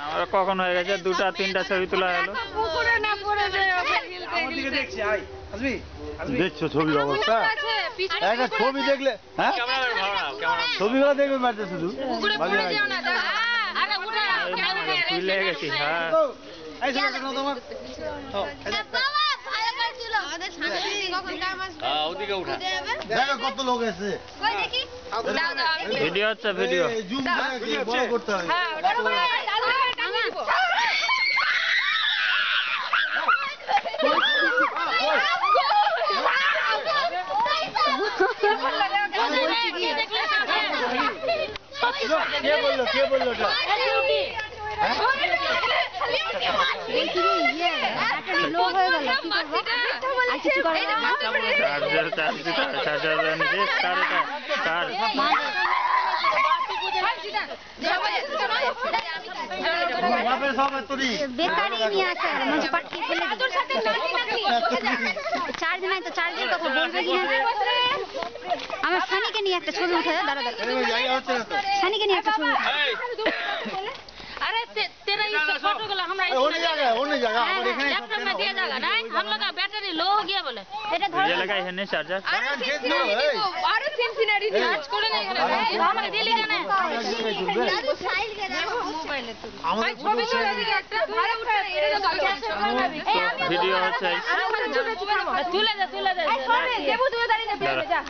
আমরা কখন হয়ে গেছে 2টা 3টা ছবি তোলা হলো। দেখছো ছবির অবস্থা? একটা ছবি দেখলে হ্যাঁ ছবিগুলো দেখবে মারতে শুধু ভুলে গেছি। হ্যাঁ দেখো কত লোক এসে ভিডিও হচ্ছে ভিডিও। বড় করতে হবে। কে বললো বেকারি নিয়ে আসে পাঠিয়ে ফেলে চার্জ নাই তো চার্জের কথা বলবে কিনা। আমার সানিকে নিয়ে একটা ছবি উঠে দাঁড়া সানিকে নিয়ে একটা ছবি अरे तेरा ये फोटो को हमरा ओने जगह हमारे एखाने लैपटॉप में दिया जाएगा ना हम लोग का बैटरी लो हो गया बोले এটা ধরো ये लगाई है नहीं चार्जर। और सिनसिनारी चार्ज করে না এখানে আমাকে দিলি কেন দাদু সাইল কে দাও মোবাইলে তুই আমাদের ছবি তোলা দিকে একটা ভালো উঠা এটা তো ভিডিও হচ্ছে। তুলে দে দেবু তুই দাঁড়িয়ে নে যা